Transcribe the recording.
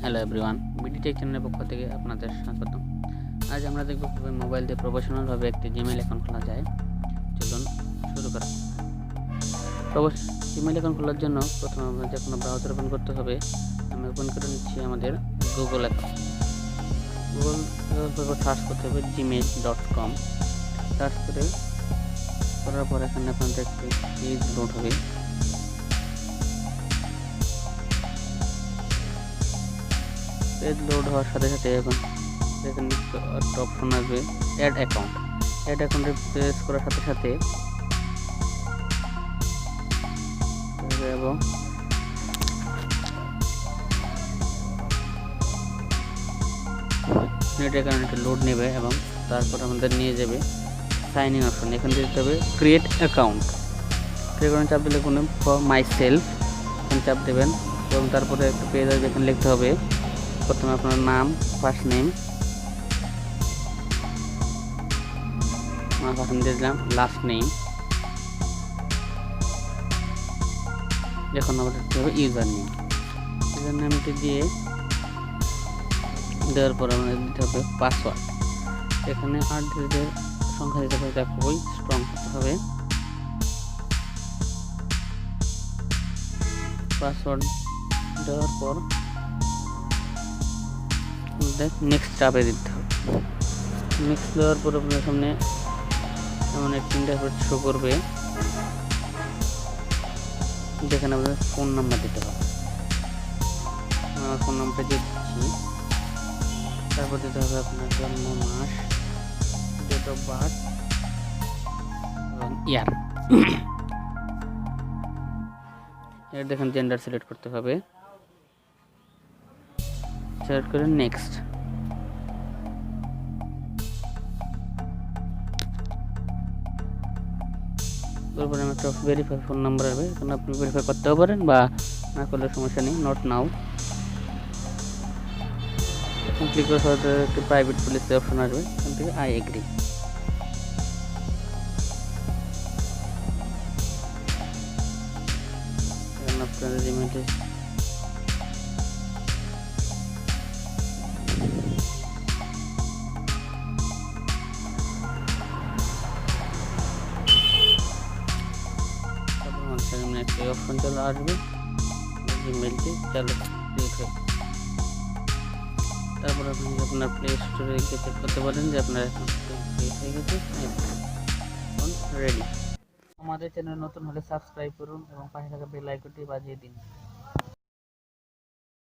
Hello everyone, BD take চ্যানেলের পক্ষ থেকে আপনাদের স্বাগতম। আজ আমরা দেখব কিভাবে মোবাইল দিয়ে প্রফেশনালভাবে একটি জিমেইল অ্যাকাউন্ট খোলা যায়। চলুন শুরু করা। জিমেইল অ্যাকাউন্ট খোলার জন্য প্রথমে আমাদের যে কোনো ব্রাউজার ওপেন করতে হবে। আমি ওপেন করে নিচ্ছি আমাদের গুগল অ্যাকাউন্ট। গুগল সার্চ করতে হবে gmail.com। সার্চ করার পর এখানে আপনাদের একটি পেজ লোড হবে। পেজ লোড হওয়ার সাথে সাথে এখন এখানে একটা অপশন আসবে অ্যাড অ্যাকাউন্টে প্রেস করার সাথে সাথে এবং নেট অ্যাকাউন্টে লোড নেবে এবং তারপর আমাদের নিয়ে যাবে সাইন ইন অপশন। এখান থেকে দিতে হবে ক্রিয়েট অ্যাকাউন্ট চাপ দিলে কোনো ফর মাই সেলফ এখানে চাপ দেবেন এবং তারপরে একটা পেজ আসবে। এখানে লিখতে হবে প্রথমে আপনার নাম, ফার্স্ট নেম, ফার্স্ট নেম দিলাম, লাস্ট নেম, এখন আমাদের দিতে হবে ইউজার নেমটি দেওয়ার পর আমাদের দিতে হবে পাসওয়ার্ড। এখানে 8 ডিজিটের সংখ্যা দিতে হবে, এটা খুবই স্ট্রং হতে হবে। পাসওয়ার্ড দেওয়ার পর নেক্সট চাপে দিতে হবে। নেক্সট দেওয়ার পর আপনার সামনে এমন একটি ইন্টারফেস শো করবে যেখানে আপনার ফোন নাম্বার দিতে হবে। আমার ফোন নাম্বারটা দিচ্ছি, তারপর দিতে হবে আপনার জন্ম মাস, ডেট অফ বার্থ এবং ইয়ার। এর দেখেন জেন্ডার সিলেক্ট করতে হবে, সিলেক্ট করে নেক্সট। তারপরে আমি একটা ভেরিফাই ফোন নাম্বার আসবে, এখানে আপনি ভেরিফাই করতেও পারেন বা না করলে সমস্যা নেই। নট নাও ক্লিক করে সাথে একটি প্রাইভেট পলিসি অপশন আসবে, এখান থেকে আই এগ্রি। এখানে আপনাদের জিমেইলে একটি অপশন চলে আসবে, জিমেইলটি চালু ক্রিয়েট হয়ে। তারপর আপনি আপনার প্লে স্টোরে গিয়ে চেক করতে পারেন যে আপনার অ্যাকাউন্ট ক্রিয়েট হয়ে গেছে, এখন রেডি। আমাদের চ্যানেল নতুন হলে সাবস্ক্রাইব করুন এবং পাশে থাকা বেল আইকনটি বাজিয়ে দিন।